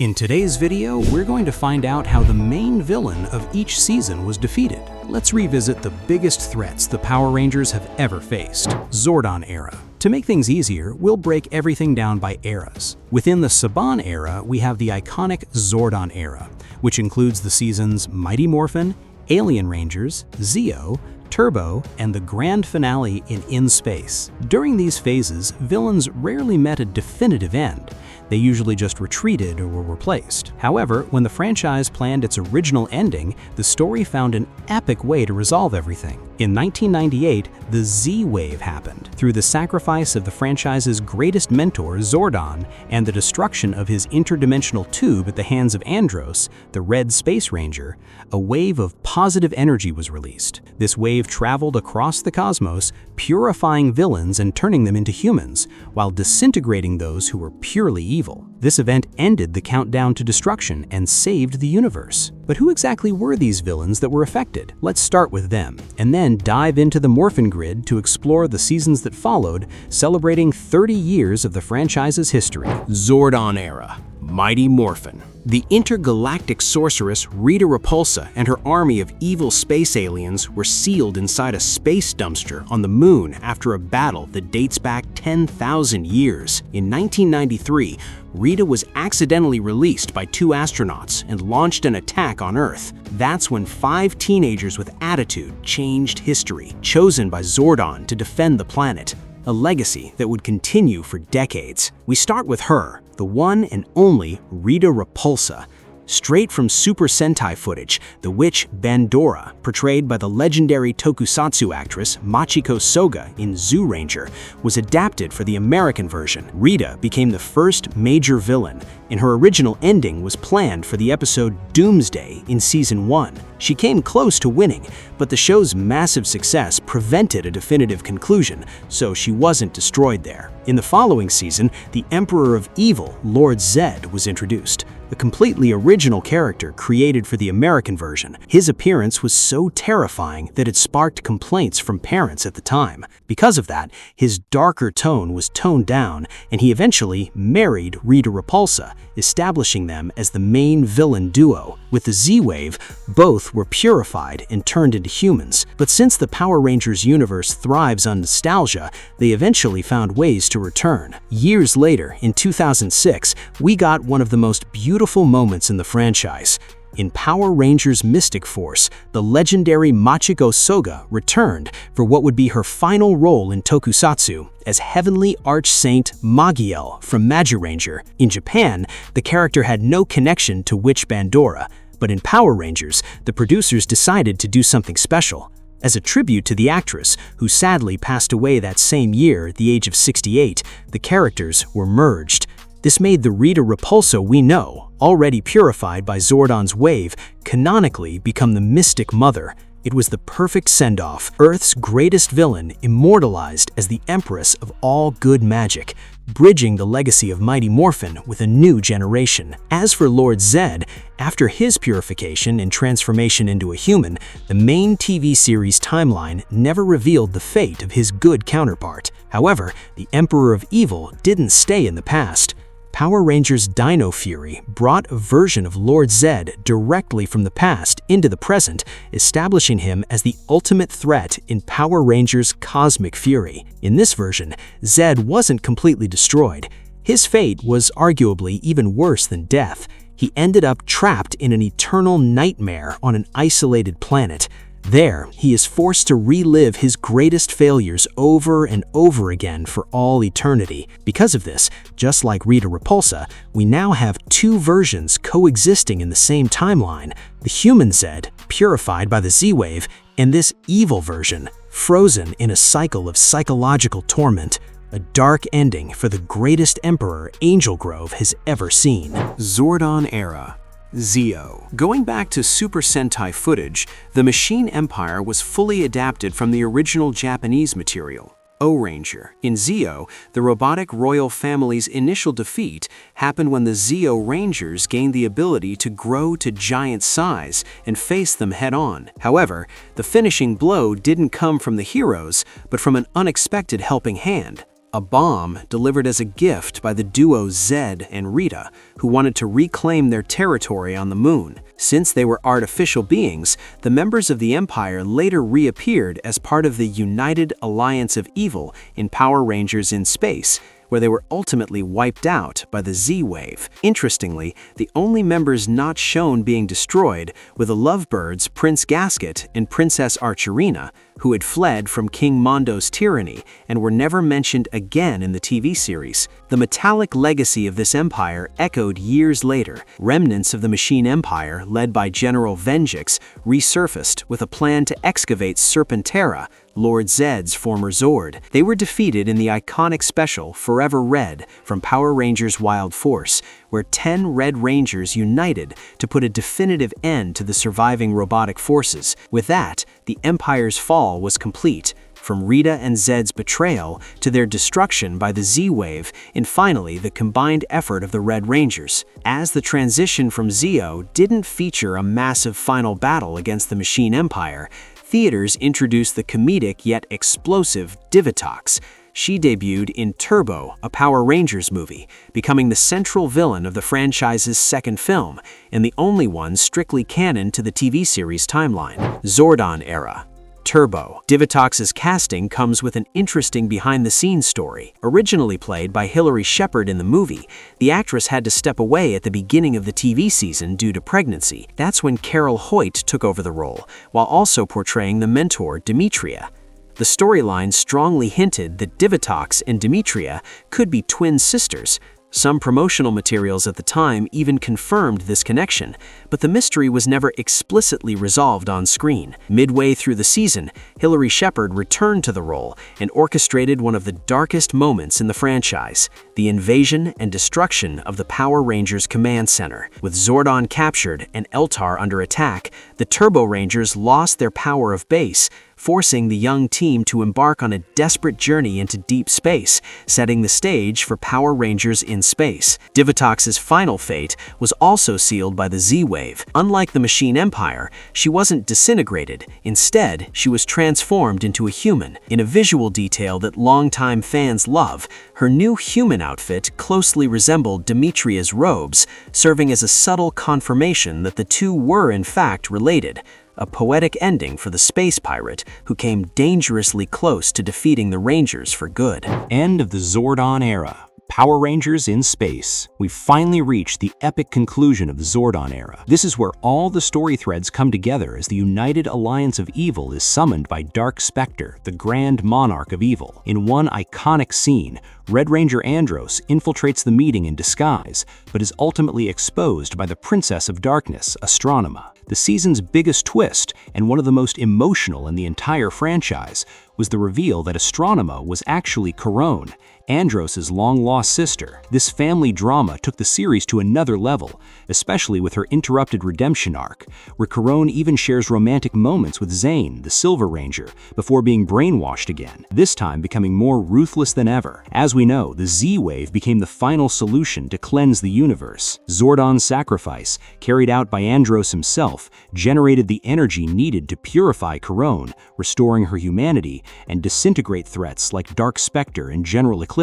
In today's video, we're going to find out how the main villain of each season was defeated. Let's revisit the biggest threats the Power Rangers have ever faced. Zordon Era. To make things easier, we'll break everything down by eras. Within the Saban Era, we have the iconic Zordon Era, which includes the seasons Mighty Morphin, Alien Rangers, Zeo, Turbo, and the grand finale in Space. During these phases, villains rarely met a definitive end. They usually just retreated or were replaced. However, when the franchise planned its original ending, the story found an epic way to resolve everything. In 1998, the Z-Wave happened. Through the sacrifice of the franchise's greatest mentor, Zordon, and the destruction of his interdimensional tube at the hands of Andros, the Red Space Ranger, a wave of positive energy was released. This wave traveled across the cosmos, purifying villains and turning them into humans, while disintegrating those who were purely evil. This event ended the countdown to destruction and saved the universe. But who exactly were these villains that were affected? Let's start with them, and then dive into the Morphin Grid to explore the seasons that followed, celebrating 30 years of the franchise's history. Zordon Era. Mighty Morphin. The intergalactic sorceress Rita Repulsa and her army of evil space aliens were sealed inside a space dumpster on the moon after a battle that dates back 10,000 years. In 1993, Rita was accidentally released by 2 astronauts and launched an attack on Earth. That's when 5 teenagers with attitude changed history, chosen by Zordon to defend the planet. A legacy that would continue for decades. We start with her, the one and only Rita Repulsa. Straight from Super Sentai footage, the witch Bandora, portrayed by the legendary tokusatsu actress Machiko Soga in Zoo Ranger, was adapted for the American version. Rita became the first major villain, and her original ending was planned for the episode Doomsday in Season 1. She came close to winning, but the show's massive success prevented a definitive conclusion, so she wasn't destroyed there. In the following season, the Emperor of Evil, Lord Zedd, was introduced. A completely original character created for the American version. His appearance was so terrifying that it sparked complaints from parents at the time. Because of that, his darker tone was toned down, and he eventually married Rita Repulsa, establishing them as the main villain duo. With the Z-Wave, both were purified and turned into humans. But since the Power Rangers universe thrives on nostalgia, they eventually found ways to return. Years later, in 2006, we got one of the most beautiful moments in the franchise. In Power Rangers Mystic Force, the legendary Machiko Soga returned for what would be her final role in tokusatsu as Heavenly Arch-Saint Magiel from Magiranger. In Japan, the character had no connection to Witch Bandora, but in Power Rangers, the producers decided to do something special. As a tribute to the actress, who sadly passed away that same year at the age of 68, the characters were merged. This made the Rita Repulsa we know, already purified by Zordon's wave, canonically become the Mystic Mother. It was the perfect send-off, Earth's greatest villain immortalized as the Empress of all good magic, bridging the legacy of Mighty Morphin with a new generation. As for Lord Zedd, after his purification and transformation into a human, the main TV series timeline never revealed the fate of his good counterpart. However, the Emperor of Evil didn't stay in the past. Power Rangers Dino Fury brought a version of Lord Zedd directly from the past into the present, establishing him as the ultimate threat in Power Rangers Cosmic Fury. In this version, Zedd wasn't completely destroyed. His fate was arguably even worse than death. He ended up trapped in an eternal nightmare on an isolated planet. There, he is forced to relive his greatest failures over and over again for all eternity. Because of this, just like Rita Repulsa, we now have 2 versions coexisting in the same timeline: the human Zedd, purified by the Z-Wave, and this evil version, frozen in a cycle of psychological torment. A dark ending for the greatest emperor Angel Grove has ever seen. Zordon Era. Zeo. Going back to Super Sentai footage, the Machine Empire was fully adapted from the original Japanese material. O-Ranger. In Zeo, the robotic royal family's initial defeat happened when the Zeo Rangers gained the ability to grow to giant size and face them head-on. However, the finishing blow didn't come from the heroes, but from an unexpected helping hand. a bomb delivered as a gift by the duo Zedd and Rita, who wanted to reclaim their territory on the moon. Since they were artificial beings, the members of the Empire later reappeared as part of the United Alliance of Evil in Power Rangers in Space, where they were ultimately wiped out by the Z-Wave. Interestingly, the only members not shown being destroyed were the lovebirds Prince Gasket and Princess Archerina, who had fled from King Mondo's tyranny and were never mentioned again in the TV series. The metallic legacy of this empire echoed years later. Remnants of the Machine Empire, led by General Venjix, resurfaced with a plan to excavate Serpentera, Lord Zedd's former Zord. They were defeated in the iconic special Forever Red from Power Rangers Wild Force, where 10 Red Rangers united to put a definitive end to the surviving robotic forces. With that, the Empire's fall was complete, from Rita and Zedd's betrayal to their destruction by the Z-Wave, and finally the combined effort of the Red Rangers. As the transition from Zeo didn't feature a massive final battle against the Machine Empire, theaters introduced the comedic yet explosive Divatox. She debuted in Turbo, a Power Rangers movie, becoming the central villain of the franchise's second film, and the only one strictly canon to the TV series timeline. Zordon Era. Turbo. Divatox's casting comes with an interesting behind-the-scenes story. Originally played by Hilary Shepard in the movie, the actress had to step away at the beginning of the TV season due to pregnancy. That's when Carol Hoyt took over the role, while also portraying the mentor Demetria. The storyline strongly hinted that Divatox and Demetria could be twin sisters. Some promotional materials at the time even confirmed this connection, but the mystery was never explicitly resolved on screen. Midway through the season, Hilary Shepard returned to the role and orchestrated one of the darkest moments in the franchise, the invasion and destruction of the Power Rangers Command Center. With Zordon captured and Eltar under attack, the Turbo Rangers lost their power of base, forcing the young team to embark on a desperate journey into deep space, setting the stage for Power Rangers in Space. Divatox's final fate was also sealed by the Z-Wave. Unlike the Machine Empire, she wasn't disintegrated. Instead, she was transformed into a human. In a visual detail that longtime fans love, her new human outfit closely resembled Demetria's robes, serving as a subtle confirmation that the two were in fact related. A poetic ending for the space pirate who came dangerously close to defeating the Rangers for good. End of the Zordon Era. Power Rangers in Space. We've finally reached the epic conclusion of the Zordon Era. This is where all the story threads come together as the United Alliance of Evil is summoned by Dark Spectre, the Grand Monarch of Evil. In one iconic scene, Red Ranger Andros infiltrates the meeting in disguise, but is ultimately exposed by the Princess of Darkness, Astronema. The season's biggest twist, and one of the most emotional in the entire franchise, was the reveal that Astronema was actually Corone, Andros' long-lost sister. This family drama took the series to another level, especially with her interrupted redemption arc, where Corone even shares romantic moments with Zane, the Silver Ranger, before being brainwashed again, this time becoming more ruthless than ever. As we know, the Z-Wave became the final solution to cleanse the universe. Zordon's sacrifice, carried out by Andros himself, generated the energy needed to purify Corone, restoring her humanity, and disintegrate threats like Dark Spectre and General Ecliptor.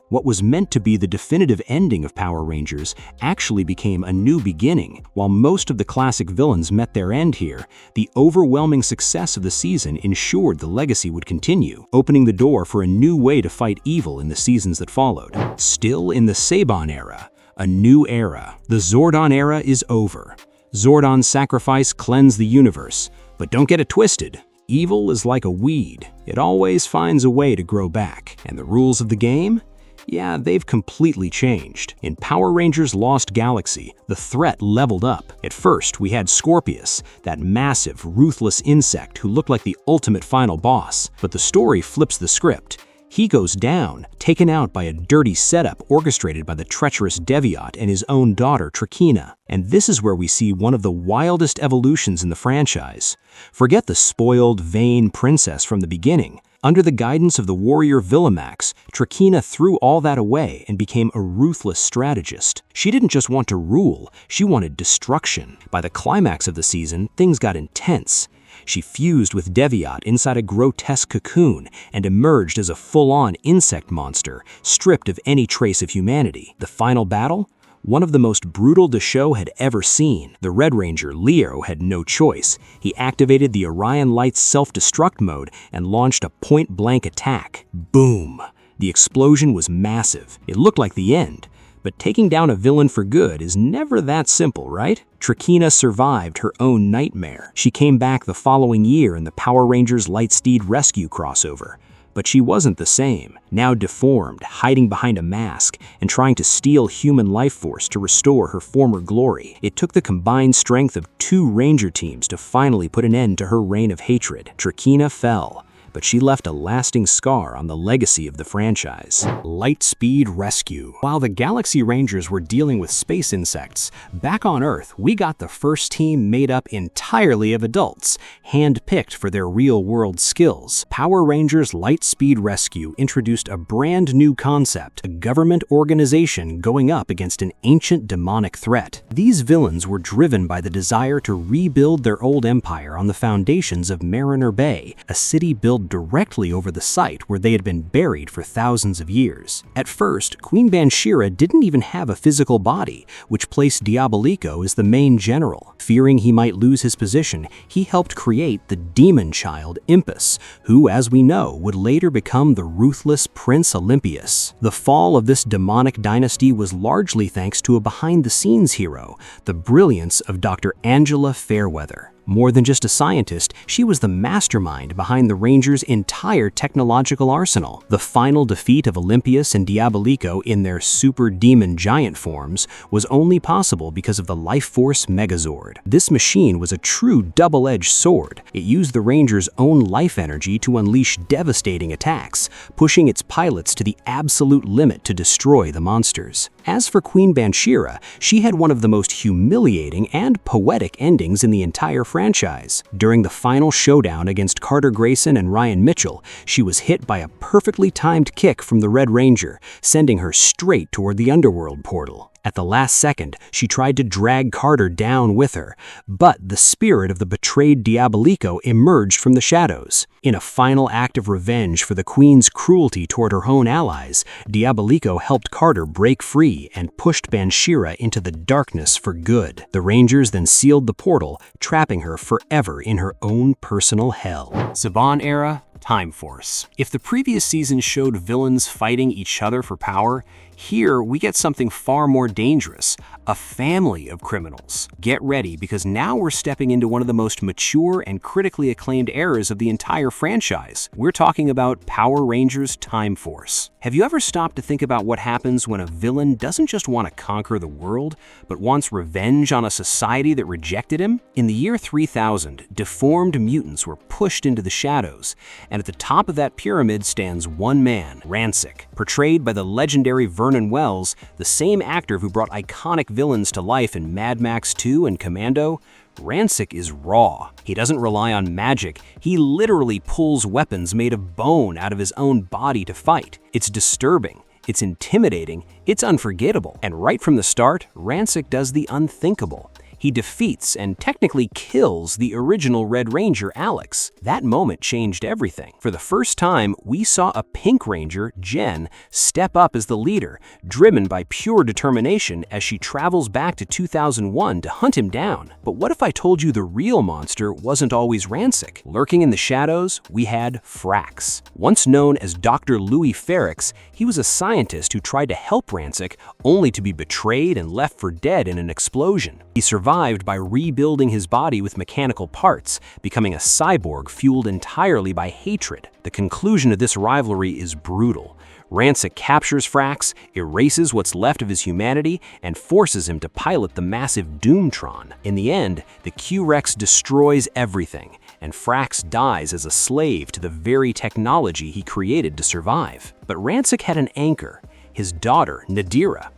What was meant to be the definitive ending of Power Rangers actually became a new beginning. While most of the classic villains met their end here, the overwhelming success of the season ensured the legacy would continue, opening the door for a new way to fight evil in the seasons that followed. Still in the Saban Era, a new era. The Zordon Era is over. Zordon's sacrifice cleansed the universe, but don't get it twisted. Evil is like a weed. It always finds a way to grow back. And the rules of the game? Yeah, they've completely changed. In Power Rangers Lost Galaxy, the threat leveled up. At first, we had Scorpius, that massive, ruthless insect who looked like the ultimate final boss. But the story flips the script. He goes down, taken out by a dirty setup orchestrated by the treacherous Deviant and his own daughter, Trakeena. And this is where we see one of the wildest evolutions in the franchise. Forget the spoiled, vain princess from the beginning. Under the guidance of the warrior Villamax, Trakeena threw all that away and became a ruthless strategist. She didn't just want to rule, she wanted destruction. By the climax of the season, things got intense. She fused with Deviat inside a grotesque cocoon and emerged as a full-on insect monster, stripped of any trace of humanity. The final battle? One of the most brutal the show had ever seen. The Red Ranger, Leo, had no choice. He activated the Orion Light's self-destruct mode and launched a point-blank attack. Boom! The explosion was massive. It looked like the end. But taking down a villain for good is never that simple, right? Trakeena survived her own nightmare. She came back the following year in the Power Rangers Lightseed Rescue crossover. But she wasn't the same, now deformed, hiding behind a mask, and trying to steal human life force to restore her former glory. It took the combined strength of 2 Ranger teams to finally put an end to her reign of hatred. Trakeena fell, but she left a lasting scar on the legacy of the franchise. Lightspeed Rescue. While the Galaxy Rangers were dealing with space insects, back on Earth, we got the first team made up entirely of adults, hand-picked for their real-world skills. Power Rangers Lightspeed Rescue introduced a brand new concept, a government organization going up against an ancient demonic threat. These villains were driven by the desire to rebuild their old empire on the foundations of Mariner Bay, a city built directly over the site where they had been buried for thousands of years. At first, Queen Bansheera didn't even have a physical body, which placed Diabolico as the main general. Fearing he might lose his position, he helped create the demon child Impus, who, as we know, would later become the ruthless Prince Olympius. The fall of this demonic dynasty was largely thanks to a behind-the-scenes hero, the brilliance of Dr. Angela Fairweather. More than just a scientist, she was the mastermind behind the Rangers' entire technological arsenal. The final defeat of Olympius and Diabolico in their super demon giant forms was only possible because of the Life Force Megazord. This machine was a true double-edged sword. It used the Rangers' own life energy to unleash devastating attacks, pushing its pilots to the absolute limit to destroy the monsters. As for Queen Bansheera, she had one of the most humiliating and poetic endings in the entire franchise. During the final showdown against Carter Grayson and Ryan Mitchell, she was hit by a perfectly timed kick from the Red Ranger, sending her straight toward the Underworld portal. At the last second, she tried to drag Carter down with her, but the spirit of the betrayed Diabolico emerged from the shadows. In a final act of revenge for the Queen's cruelty toward her own allies, Diabolico helped Carter break free and pushed Bansheera into the darkness for good. The Rangers then sealed the portal, trapping her forever in her own personal hell. Zordon Era, Time Force. If the previous season showed villains fighting each other for power, here we get something far more dangerous, a family of criminals. Get ready, because now we're stepping into one of the most mature and critically acclaimed eras of the entire franchise. We're talking about Power Rangers Time Force. Have you ever stopped to think about what happens when a villain doesn't just want to conquer the world, but wants revenge on a society that rejected him? In the year 3000, deformed mutants were pushed into the shadows, and at the top of that pyramid stands one man, Ransik, portrayed by the legendary Vernon Wells, the same actor who brought iconic villains to life in Mad Max 2 and Commando. Ransik is raw. He doesn't rely on magic. He literally pulls weapons made of bone out of his own body to fight. It's disturbing. It's intimidating. It's unforgettable. And right from the start, Ransik does the unthinkable. He defeats and technically kills the original Red Ranger, Alex. That moment changed everything. For the first time, we saw a Pink Ranger, Jen, step up as the leader, driven by pure determination as she travels back to 2001 to hunt him down. But what if I told you the real monster wasn't always Ransik? Lurking in the shadows, we had Frax. Once known as Dr. Louis Ferrix, he was a scientist who tried to help Ransik, only to be betrayed and left for dead in an explosion. He survived by rebuilding his body with mechanical parts, becoming a cyborg fueled entirely by hatred. The conclusion of this rivalry is brutal. Ransik captures Frax, erases what's left of his humanity, and forces him to pilot the massive Doomtron. In the end, the Q-Rex destroys everything, and Frax dies as a slave to the very technology he created to survive. But Ransik had an anchor, his daughter, Nadira.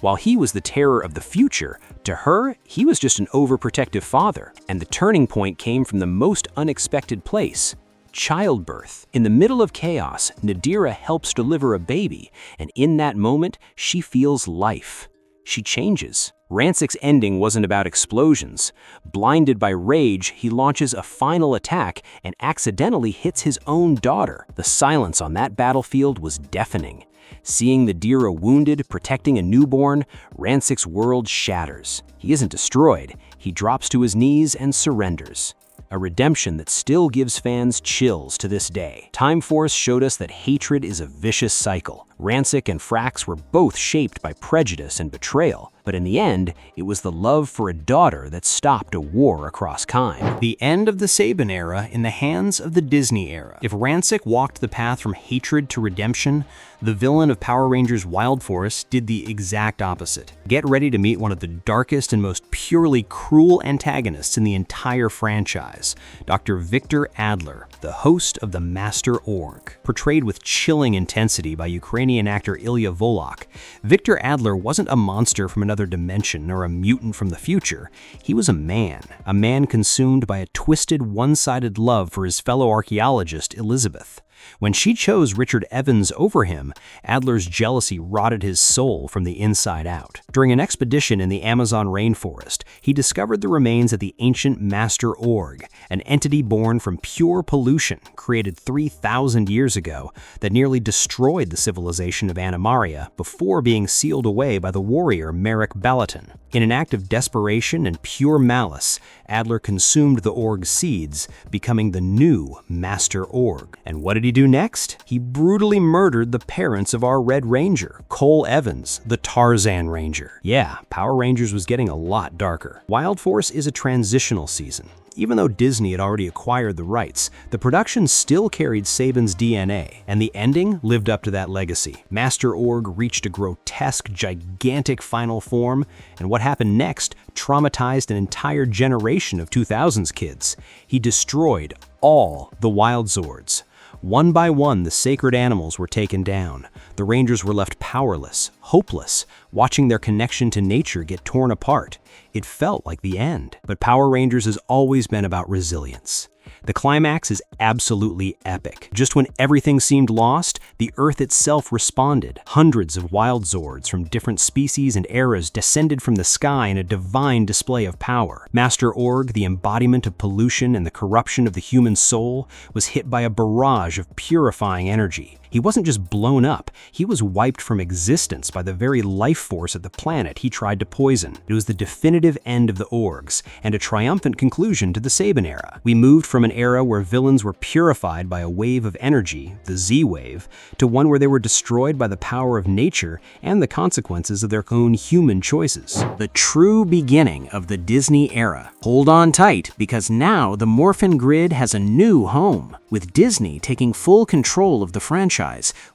While he was the terror of the future, to her, he was just an overprotective father. And the turning point came from the most unexpected place: childbirth. In the middle of chaos, Nadira helps deliver a baby, and in that moment, she feels life. She changes. Ransik's ending wasn't about explosions. Blinded by rage, he launches a final attack and accidentally hits his own daughter. The silence on that battlefield was deafening. Seeing the Dira wounded, protecting a newborn, Ransik's world shatters. He isn't destroyed. He drops to his knees and surrenders. A redemption that still gives fans chills to this day. Time Force showed us that hatred is a vicious cycle. Ransik and Frax were both shaped by prejudice and betrayal, but in the end, it was the love for a daughter that stopped a war across time. The end of the Saban era in the hands of the Disney era. If Ransik walked the path from hatred to redemption, the villain of Power Rangers Wild Force did the exact opposite. Get ready to meet one of the darkest and most purely cruel antagonists in the entire franchise, Dr. Victor Adler, the host of the Master Org. Portrayed with chilling intensity by Ukrainian actor Ilya Volok, Victor Adler wasn't a monster from another dimension or a mutant from the future. He was a man consumed by a twisted, one-sided love for his fellow archaeologist Elizabeth. When she chose Richard Evans over him, Adler's jealousy rotted his soul from the inside out. During an expedition in the Amazon rainforest, he discovered the remains of the ancient Master Org, an entity born from pure pollution created 3,000 years ago that nearly destroyed the civilization of Animaria before being sealed away by the warrior Merrick Balaton. In an act of desperation and pure malice, Adler consumed the Org's seeds, becoming the new Master Org. And what did he do next? He brutally murdered the parents of our Red Ranger, Cole Evans, the Tarzan Ranger. Yeah, Power Rangers was getting a lot darker. Wild Force is a transitional season. Even though Disney had already acquired the rights, the production still carried Saban's DNA, and the ending lived up to that legacy. Master Org reached a grotesque, gigantic final form, and what happened next traumatized an entire generation of 2000s kids. He destroyed all the Wild Zords. One by one, the sacred animals were taken down. The Rangers were left powerless, hopeless, watching their connection to nature get torn apart. It felt like the end. But Power Rangers has always been about resilience. The climax is absolutely epic. Just when everything seemed lost, the Earth itself responded. Hundreds of Wild Zords from different species and eras descended from the sky in a divine display of power. Master Org, the embodiment of pollution and the corruption of the human soul, was hit by a barrage of purifying energy. He wasn't just blown up, he was wiped from existence by the very life force of the planet he tried to poison. It was the definitive end of the Orgs, and a triumphant conclusion to the Saban era. We moved from an era where villains were purified by a wave of energy, the Z-Wave, to one where they were destroyed by the power of nature and the consequences of their own human choices. The true beginning of the Disney era. Hold on tight, because now the Morphin Grid has a new home. With Disney taking full control of the franchise,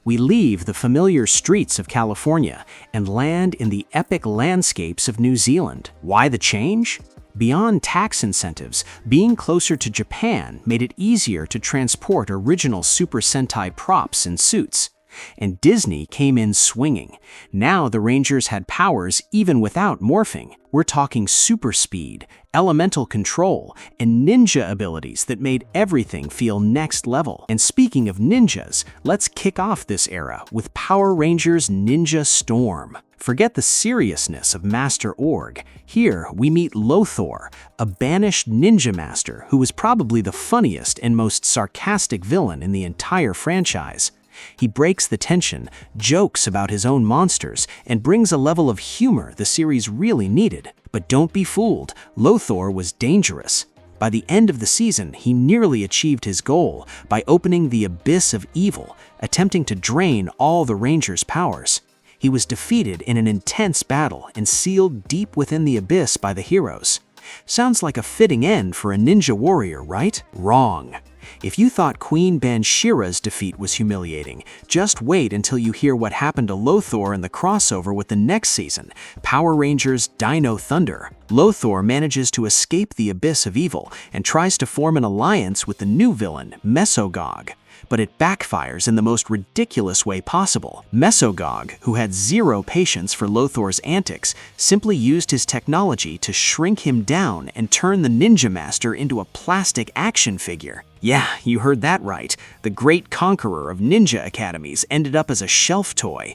we leave the familiar streets of California and land in the epic landscapes of New Zealand. Why the change? Beyond tax incentives, being closer to Japan made it easier to transport original Super Sentai props and suits. And Disney came in swinging. Now the Rangers had powers even without morphing. We're talking super speed, elemental control, and ninja abilities that made everything feel next level. And speaking of ninjas, let's kick off this era with Power Rangers Ninja Storm. Forget the seriousness of Master Org. Here, we meet Lothor, a banished ninja master who was probably the funniest and most sarcastic villain in the entire franchise. He breaks the tension, jokes about his own monsters, and brings a level of humor the series really needed. But don't be fooled, Lothor was dangerous. By the end of the season, he nearly achieved his goal by opening the abyss of evil, attempting to drain all the Rangers' powers. He was defeated in an intense battle and sealed deep within the abyss by the heroes. Sounds like a fitting end for a ninja warrior, right? Wrong. If you thought Queen Banshira's defeat was humiliating, just wait until you hear what happened to Lothor in the crossover with the next season, Power Rangers Dino Thunder. Lothor manages to escape the abyss of evil and tries to form an alliance with the new villain, Mesogog. But it backfires in the most ridiculous way possible. Mesogog, who had zero patience for Lothor's antics, simply used his technology to shrink him down and turn the Ninja Master into a plastic action figure. Yeah, you heard that right. The great conqueror of ninja academies ended up as a shelf toy.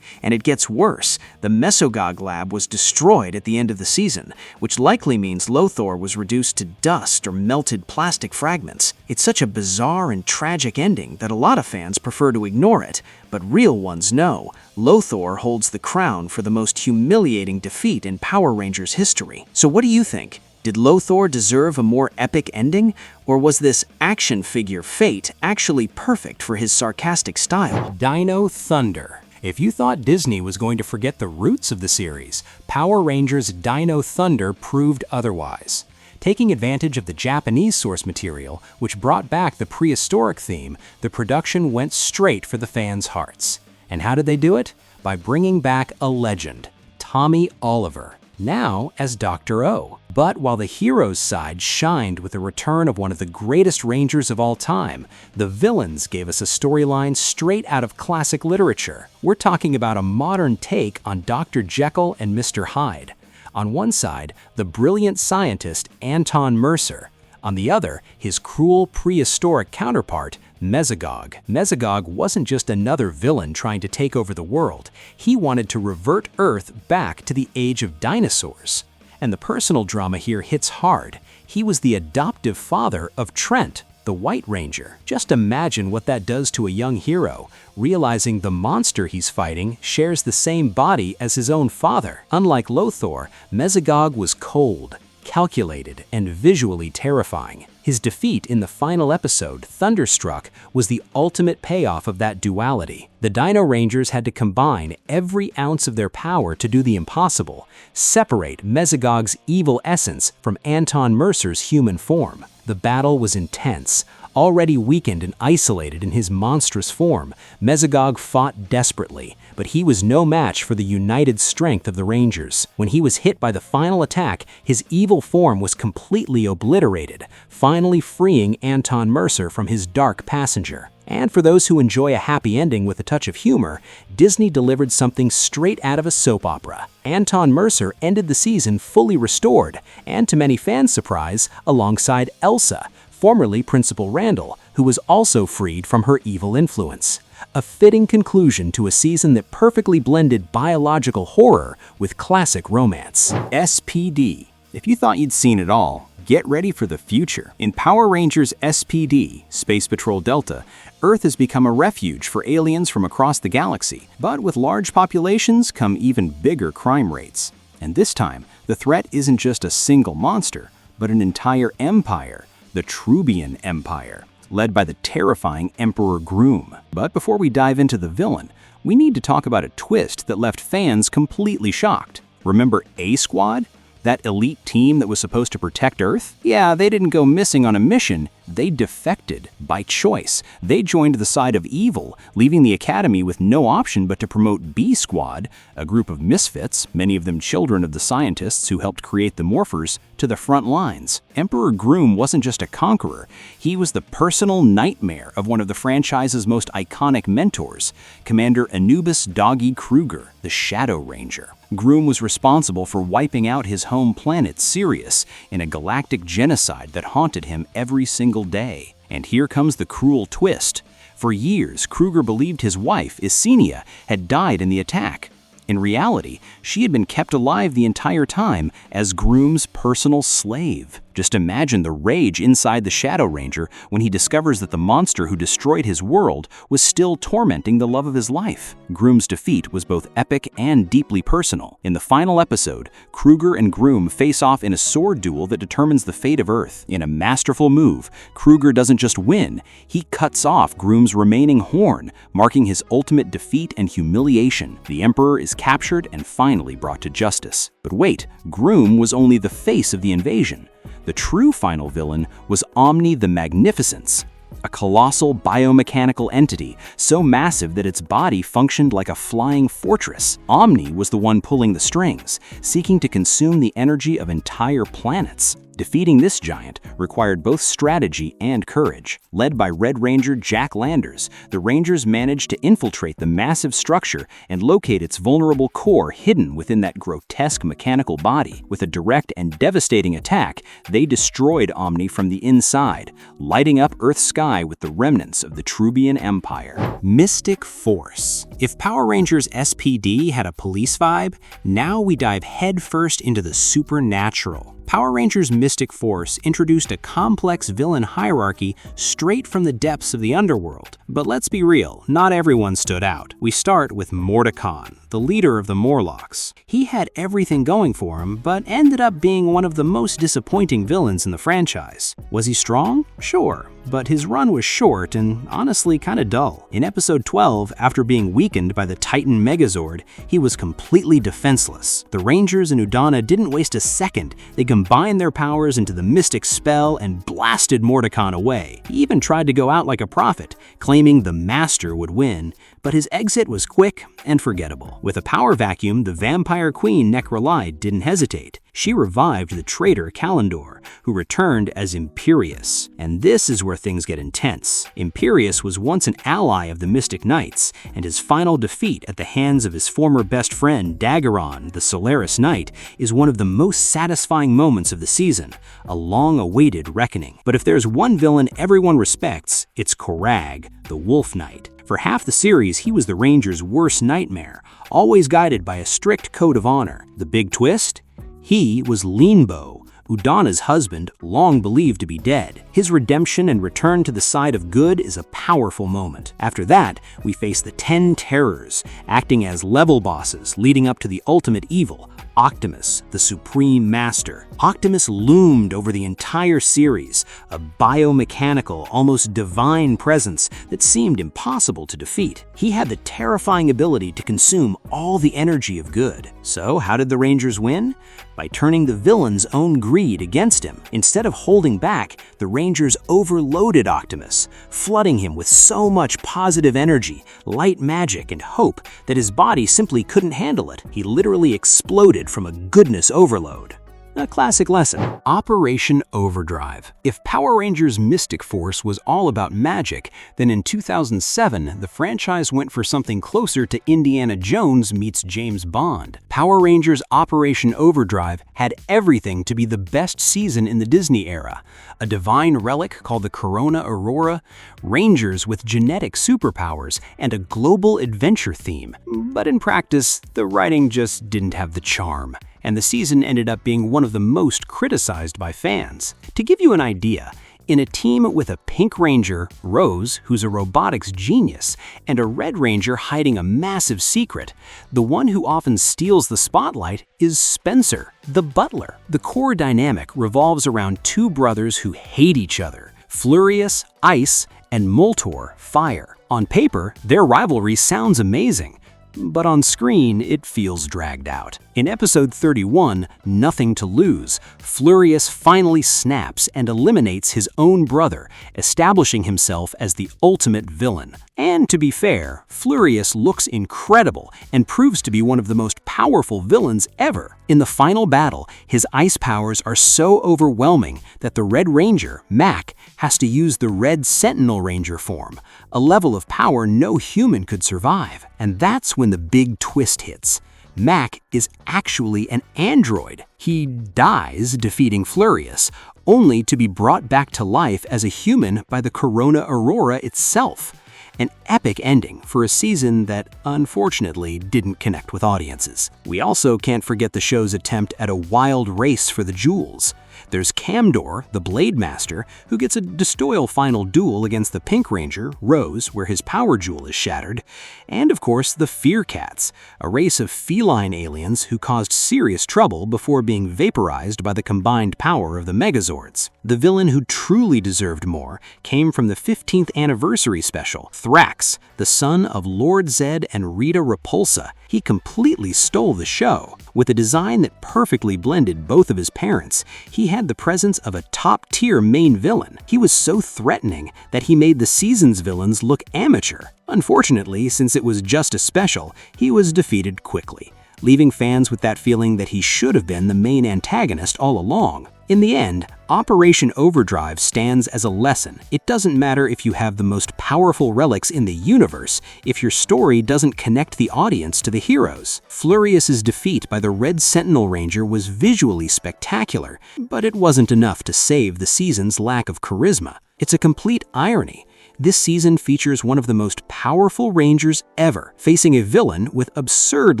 And it gets worse. The Mesogog lab was destroyed at the end of the season, which likely means Lothor was reduced to dust or melted plastic fragments. It's such a bizarre and tragic ending that a lot of fans prefer to ignore it, but real ones know. Lothor holds the crown for the most humiliating defeat in Power Rangers history. So what do you think? Did Lothor deserve a more epic ending, or was this action figure fate actually perfect for his sarcastic style? Dino Thunder. If you thought Disney was going to forget the roots of the series, Power Rangers Dino Thunder proved otherwise. Taking advantage of the Japanese source material, which brought back the prehistoric theme, the production went straight for the fans' hearts. And how did they do it? By bringing back a legend, Tommy Oliver, now as Dr. O. But while the hero's side shined with the return of one of the greatest Rangers of all time, the villains gave us a storyline straight out of classic literature. We're talking about a modern take on Dr. Jekyll and Mr. Hyde. On one side, the brilliant scientist Anton Mercer. On the other, his cruel prehistoric counterpart, Mesogog. Mesogog wasn't just another villain trying to take over the world. He wanted to revert Earth back to the age of dinosaurs. And the personal drama here hits hard. He was the adoptive father of Trent, the White Ranger. Just imagine what that does to a young hero, realizing the monster he's fighting shares the same body as his own father. Unlike Lothor, Mesogog was cold, calculated, and visually terrifying. His defeat in the final episode, Thunderstruck, was the ultimate payoff of that duality. The Dino Rangers had to combine every ounce of their power to do the impossible, separate Mesogog's evil essence from Anton Mercer's human form. The battle was intense. Already weakened and isolated in his monstrous form, Mesogog fought desperately, but he was no match for the united strength of the Rangers. When he was hit by the final attack, his evil form was completely obliterated, finally freeing Anton Mercer from his dark passenger. And for those who enjoy a happy ending with a touch of humor, Disney delivered something straight out of a soap opera. Anton Mercer ended the season fully restored, and to many fans' surprise, alongside Elsa, formerly Principal Randall, who was also freed from her evil influence. A fitting conclusion to a season that perfectly blended biological horror with classic romance. SPD. If you thought you'd seen it all, get ready for the future. In Power Rangers SPD, Space Patrol Delta, Earth has become a refuge for aliens from across the galaxy. But with large populations come even bigger crime rates. And this time, the threat isn't just a single monster, but an entire empire. The Trubian Empire, led by the terrifying Emperor Groom. But before we dive into the villain, we need to talk about a twist that left fans completely shocked. Remember A-Squad? That elite team that was supposed to protect Earth? Yeah, they didn't go missing on a mission. They defected by choice. They joined the side of evil, leaving the Academy with no option but to promote B-Squad, a group of misfits, many of them children of the scientists who helped create the Morphers, to the front lines. Emperor Groom wasn't just a conqueror. He was the personal nightmare of one of the franchise's most iconic mentors, Commander Anubis Doggy Kruger, the Shadow Ranger. Groom was responsible for wiping out his home planet, Sirius, in a galactic genocide that haunted him every single day. And here comes the cruel twist. For years, Kruger believed his wife, Isenia, had died in the attack. In reality, she had been kept alive the entire time as Groom's personal slave. Just imagine the rage inside the Shadow Ranger when he discovers that the monster who destroyed his world was still tormenting the love of his life. Groom's defeat was both epic and deeply personal. In the final episode, Kruger and Groom face off in a sword duel that determines the fate of Earth. In a masterful move, Kruger doesn't just win, he cuts off Groom's remaining horn, marking his ultimate defeat and humiliation. The Emperor is captured and finally brought to justice. But wait, Groom was only the face of the invasion. The true final villain was Omni the Magnificence, a colossal biomechanical entity so massive that its body functioned like a flying fortress. Omni was the one pulling the strings, seeking to consume the energy of entire planets. Defeating this giant required both strategy and courage. Led by Red Ranger Jack Landers, the Rangers managed to infiltrate the massive structure and locate its vulnerable core hidden within that grotesque mechanical body. With a direct and devastating attack, they destroyed Omni from the inside, lighting up Earth's sky with the remnants of the Trubian Empire. Mystic Force. If Power Rangers SPD had a police vibe, now we dive headfirst into the supernatural. Power Rangers Mystic Force introduced a complex villain hierarchy straight from the depths of the underworld. But let's be real, not everyone stood out. We start with Mordecon, the leader of the Morlocks. He had everything going for him, but ended up being one of the most disappointing villains in the franchise. Was he strong? Sure, but his run was short and honestly kinda dull. In episode 12, after being weakened by the Titan Megazord, he was completely defenseless. The Rangers and Udana didn't waste a second. They combined their powers into the Mystic Spell and blasted Mordecon away. He even tried to go out like a prophet, claiming the Master would win, but his exit was quick and forgettable. With a power vacuum, the Vampire Queen Necrolide didn't hesitate. She revived the traitor Kalendor, who returned as Imperius. And this is where things get intense. Imperius was once an ally of the Mystic Knights, and his final defeat at the hands of his former best friend Daggeron, the Solaris Knight, is one of the most satisfying moments of the season, a long-awaited reckoning. But if there's one villain everyone respects, it's Korag, the Wolf Knight. For half the series, he was the Rangers' worst nightmare, always guided by a strict code of honor. The big twist? He was Leanbow, Udana's husband, long believed to be dead. His redemption and return to the side of good is a powerful moment. After that, we face the 10 Terrors, acting as level bosses leading up to the ultimate evil, Optimus, the Supreme Master. Optimus loomed over the entire series, a biomechanical, almost divine presence that seemed impossible to defeat. He had the terrifying ability to consume all the energy of good. So how did the Rangers win? By turning the villain's own greed against him. Instead of holding back, the Rangers overloaded Optimus, flooding him with so much positive energy, light magic, and hope that his body simply couldn't handle it. He literally exploded from a goodness overload. A classic lesson. Operation Overdrive. If Power Rangers Mystic Force was all about magic, then in 2007, the franchise went for something closer to Indiana Jones meets James Bond. Power Rangers Operation Overdrive had everything to be the best season in the Disney era. A divine relic called the Corona Aurora, Rangers with genetic superpowers, and a global adventure theme. But in practice, the writing just didn't have the charm, and the season ended up being one of the most criticized by fans. To give you an idea, in a team with a Pink Ranger, Rose, who's a robotics genius, and a Red Ranger hiding a massive secret, the one who often steals the spotlight is Spencer, the butler. The core dynamic revolves around two brothers who hate each other, Flurious, Ice, and Moltor, Fire. On paper, their rivalry sounds amazing, but on screen, it feels dragged out. In episode 31, Nothing to Lose, Flurious finally snaps and eliminates his own brother, establishing himself as the ultimate villain. And to be fair, Flurious looks incredible and proves to be one of the most powerful villains ever. In the final battle, his ice powers are so overwhelming that the Red Ranger, Mac, has to use the Red Sentinel Ranger form, a level of power no human could survive. And that's when the big twist hits. Mac is actually an android. He dies defeating Flurious, only to be brought back to life as a human by the Corona Aurora itself. An epic ending for a season that, unfortunately, didn't connect with audiences. We also can't forget the show's attempt at a wild race for the jewels. There's Camdor, the Blade Master, who gets a Destoil final duel against the Pink Ranger, Rose, where his power jewel is shattered, and of course the Fear Cats, a race of feline aliens who caused serious trouble before being vaporized by the combined power of the Megazords. The villain who truly deserved more came from the 15th anniversary special, Thrax, the son of Lord Zedd and Rita Repulsa. He completely stole the show. With a design that perfectly blended both of his parents, he had the presence of a top-tier main villain. He was so threatening that he made the season's villains look amateur. Unfortunately, since it was just a special, he was defeated quickly, leaving fans with that feeling that he should have been the main antagonist all along. In the end, Operation Overdrive stands as a lesson. It doesn't matter if you have the most powerful relics in the universe if your story doesn't connect the audience to the heroes. Flurius's defeat by the Red Sentinel Ranger was visually spectacular, but it wasn't enough to save the season's lack of charisma. It's a complete irony. This season features one of the most powerful Rangers ever, facing a villain with absurd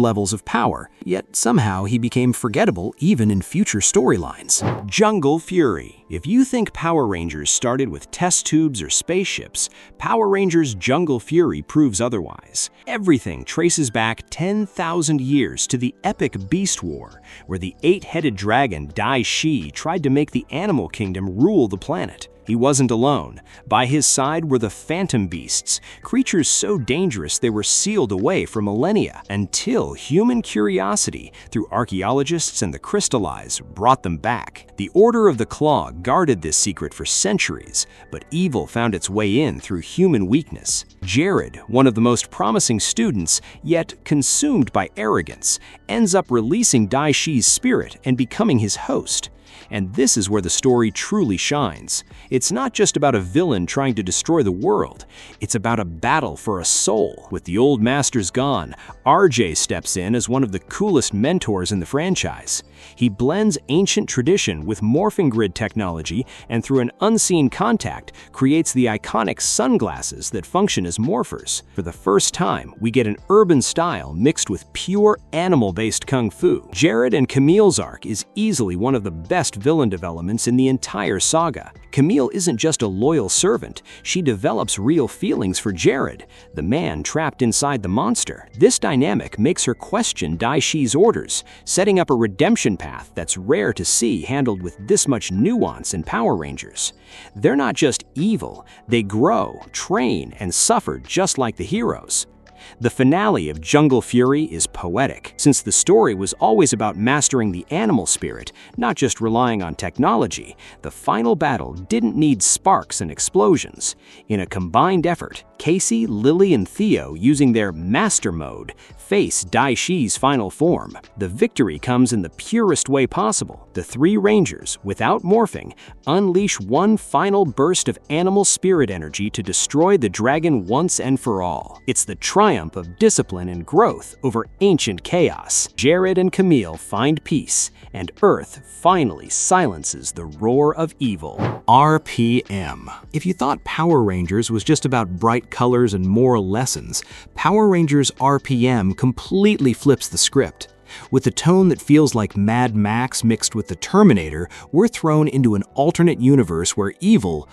levels of power, yet somehow he became forgettable even in future storylines. Jungle Fury. If you think Power Rangers started with test tubes or spaceships, Power Rangers Jungle Fury proves otherwise. Everything traces back 10,000 years to the epic Beast War, where the 8-headed dragon Dai Shi tried to make the animal kingdom rule the planet. He wasn't alone. By his side were the Phantom Beasts, creatures so dangerous they were sealed away for millennia, until human curiosity, through archaeologists and the Crystallize, brought them back. The Order of the Claw guarded this secret for centuries, but evil found its way in through human weakness. Jared, one of the most promising students, yet consumed by arrogance, ends up releasing Dai Shi's spirit and becoming his host. And this is where the story truly shines. It's not just about a villain trying to destroy the world. It's about a battle for a soul. With the old masters gone, RJ steps in as one of the coolest mentors in the franchise. He blends ancient tradition with morphing grid technology and through an unseen contact creates the iconic sunglasses that function as morphers. For the first time, we get an urban style mixed with pure animal-based kung fu. Jared and Camille's arc is easily one of the best villain developments in the entire saga. Camille isn't just a loyal servant, she develops real feelings for Jared, the man trapped inside the monster. This dynamic makes her question Dai Shi's orders, setting up a redemption path that's rare to see handled with this much nuance in Power Rangers. They're not just evil, they grow, train, and suffer just like the heroes. The finale of Jungle Fury is poetic, since the story was always about mastering the animal spirit, not just relying on technology. The final battle didn't need sparks and explosions. In a combined effort, Casey, Lily, and Theo, using their Master Mode, face Dai Shi's final form. The victory comes in the purest way possible. The three Rangers, without morphing, unleash one final burst of animal spirit energy to destroy the dragon once and for all. It's the triumph of discipline and growth over ancient chaos. Jared and Camille find peace, and Earth finally silences the roar of evil. RPM. If you thought Power Rangers was just about bright colors and moral lessons, Power Rangers RPM completely flips the script. With a tone that feels like Mad Max mixed with the Terminator, we're thrown into an alternate universe where evil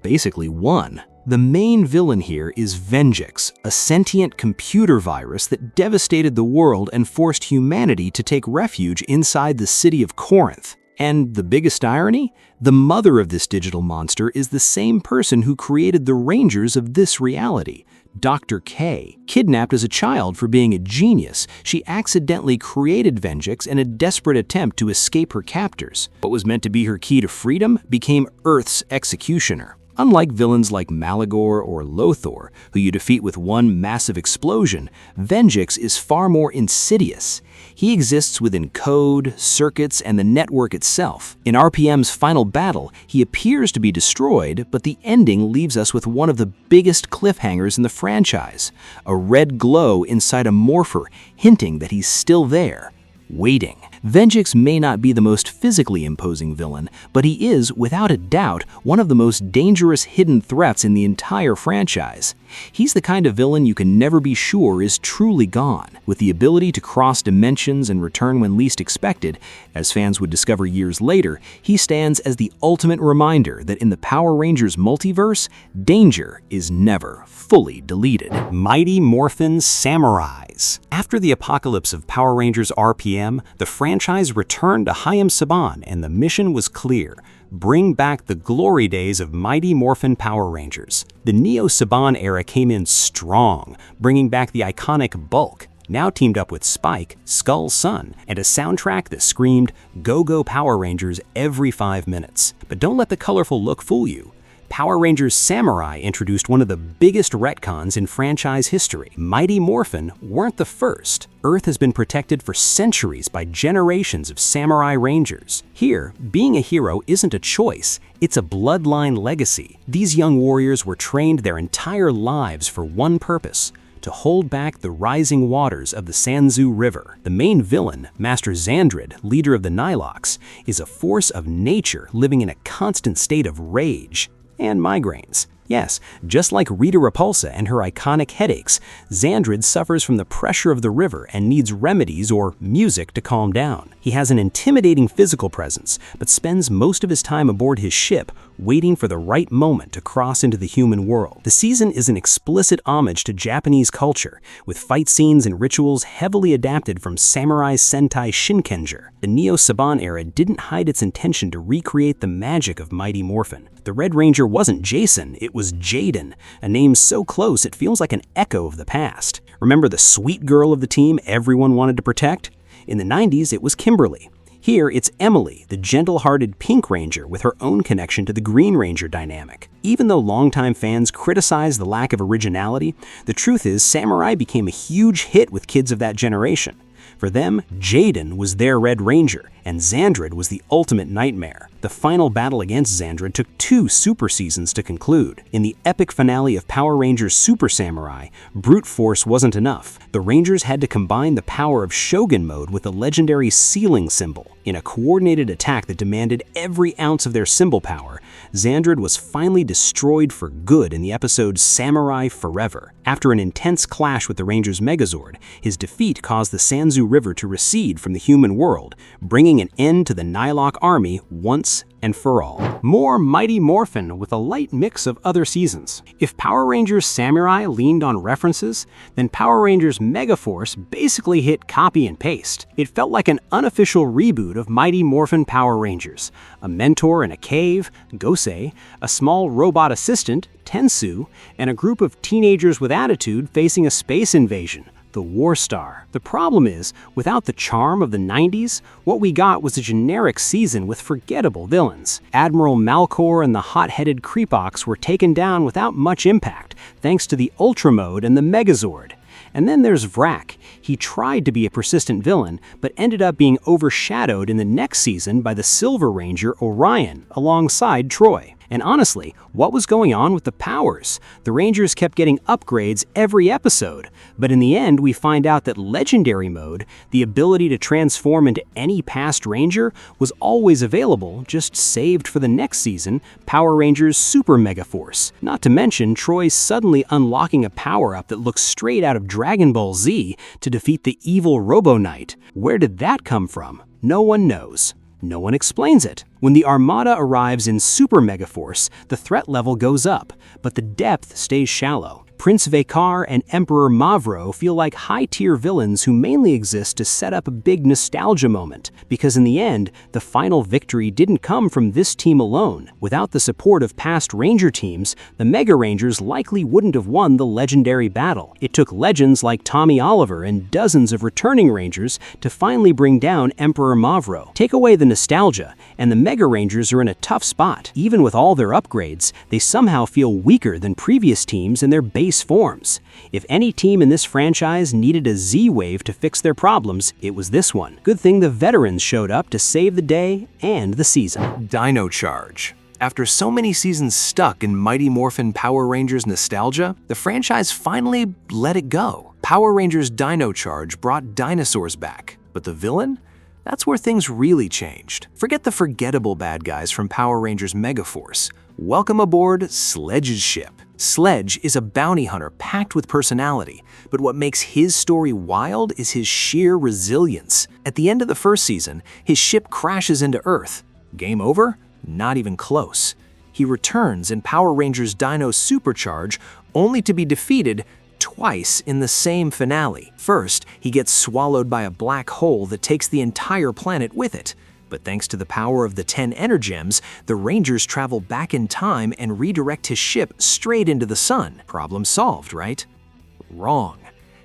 basically won. The main villain here is Venjix, a sentient computer virus that devastated the world and forced humanity to take refuge inside the city of Corinth. And the biggest irony? The mother of this digital monster is the same person who created the Rangers of this reality. Dr. K. Kidnapped as a child for being a genius, she accidentally created Venjix in a desperate attempt to escape her captors. What was meant to be her key to freedom became Earth's executioner. Unlike villains like Malagor or Lothor, who you defeat with one massive explosion, Venjix is far more insidious. He exists within code, circuits, and the network itself. In RPM's final battle, he appears to be destroyed, but the ending leaves us with one of the biggest cliffhangers in the franchise, a red glow inside a morpher, hinting that he's still there, waiting. Venjix may not be the most physically imposing villain, but he is, without a doubt, one of the most dangerous hidden threats in the entire franchise. He's the kind of villain you can never be sure is truly gone. With the ability to cross dimensions and return when least expected, as fans would discover years later, he stands as the ultimate reminder that in the Power Rangers multiverse, danger is never fully deleted. Mighty Morphin Samurais. After the apocalypse of Power Rangers RPM, the franchise returned to Hayam Saban and the mission was clear: bring back the glory days of Mighty Morphin Power Rangers. The Neo Saban era came in strong, bringing back the iconic Bulk, now teamed up with Spike, Skull's son, and a soundtrack that screamed, "Go Go Power Rangers" every 5 minutes. But don't let the colorful look fool you. Power Rangers Samurai introduced one of the biggest retcons in franchise history. Mighty Morphin weren't the first. Earth has been protected for centuries by generations of samurai rangers. Here, being a hero isn't a choice, it's a bloodline legacy. These young warriors were trained their entire lives for one purpose: to hold back the rising waters of the Sanzu River. The main villain, Master Xandred, leader of the Nilox, is a force of nature living in a constant state of rage and migraines. Yes, just like Rita Repulsa and her iconic headaches, Xandred suffers from the pressure of the river and needs remedies or music to calm down. He has an intimidating physical presence, but spends most of his time aboard his ship waiting for the right moment to cross into the human world. The season is an explicit homage to Japanese culture, with fight scenes and rituals heavily adapted from Samurai Sentai Shinkenger. The Neo-Saban era didn't hide its intention to recreate the magic of Mighty Morphin. The Red Ranger wasn't Jason, it was Jaden, a name so close it feels like an echo of the past. Remember the sweet girl of the team everyone wanted to protect? In the 90s, it was Kimberly. Here, it's Emily, the gentle-hearted Pink Ranger with her own connection to the Green Ranger dynamic. Even though longtime fans criticize the lack of originality, the truth is Samurai became a huge hit with kids of that generation. For them, Jaden was their Red Ranger, and Xandred was the ultimate nightmare. The final battle against Xandred took 2 super seasons to conclude. In the epic finale of Power Rangers Super Samurai, brute force wasn't enough. The Rangers had to combine the power of Shogun mode with the legendary ceiling symbol. In a coordinated attack that demanded every ounce of their symbol power, Xandred was finally destroyed for good in the episode Samurai Forever. After an intense clash with the Rangers' Megazord, his defeat caused the Sanzu River to recede from the human world, bringing an end to the Nilox army once and for all. More Mighty Morphin with a light mix of other seasons. If Power Rangers Samurai leaned on references, then Power Rangers Megaforce basically hit copy and paste. It felt like an unofficial reboot of Mighty Morphin Power Rangers. A mentor in a cave, Gosei, a small robot assistant, Tensu, and a group of teenagers with attitude facing a space invasion, the War Star. The problem is, without the charm of the 90s, what we got was a generic season with forgettable villains. Admiral Malcor and the hot-headed Creepox were taken down without much impact, thanks to the Ultra Mode and the Megazord. And then there's Vrak. He tried to be a persistent villain, but ended up being overshadowed in the next season by the Silver Ranger Orion, alongside Troy. And honestly, what was going on with the powers? The Rangers kept getting upgrades every episode, but in the end we find out that Legendary Mode, the ability to transform into any past Ranger, was always available, just saved for the next season, Power Rangers Super Megaforce. Not to mention Troy suddenly unlocking a power-up that looks straight out of Dragon Ball Z to defeat the evil Robo Knight. Where did that come from? No one knows. No one explains it. When the Armada arrives in Super Megaforce, the threat level goes up, but the depth stays shallow. Prince Vekar and Emperor Mavro feel like high-tier villains who mainly exist to set up a big nostalgia moment, because in the end, the final victory didn't come from this team alone. Without the support of past Ranger teams, the Mega Rangers likely wouldn't have won the legendary battle. It took legends like Tommy Oliver and dozens of returning Rangers to finally bring down Emperor Mavro. Take away the nostalgia, and the Mega Rangers are in a tough spot. Even with all their upgrades, they somehow feel weaker than previous teams in their base forms. If any team in this franchise needed a Z-Wave to fix their problems, it was this one. Good thing the veterans showed up to save the day and the season. Dino Charge. After so many seasons stuck in Mighty Morphin Power Rangers nostalgia, the franchise finally let it go. Power Rangers Dino Charge brought dinosaurs back, but the villain? That's where things really changed. Forget the forgettable bad guys from Power Rangers Megaforce. Welcome aboard Sledge's ship. Sledge is a bounty hunter packed with personality, but what makes his story wild is his sheer resilience. At the end of the first season, his ship crashes into Earth. Game over? Not even close. He returns in Power Rangers Dino Supercharge, only to be defeated twice in the same finale. First, he gets swallowed by a black hole that takes the entire planet with it. But thanks to the power of the 10 Energems, the Rangers travel back in time and redirect his ship straight into the sun. Problem solved, right? Wrong.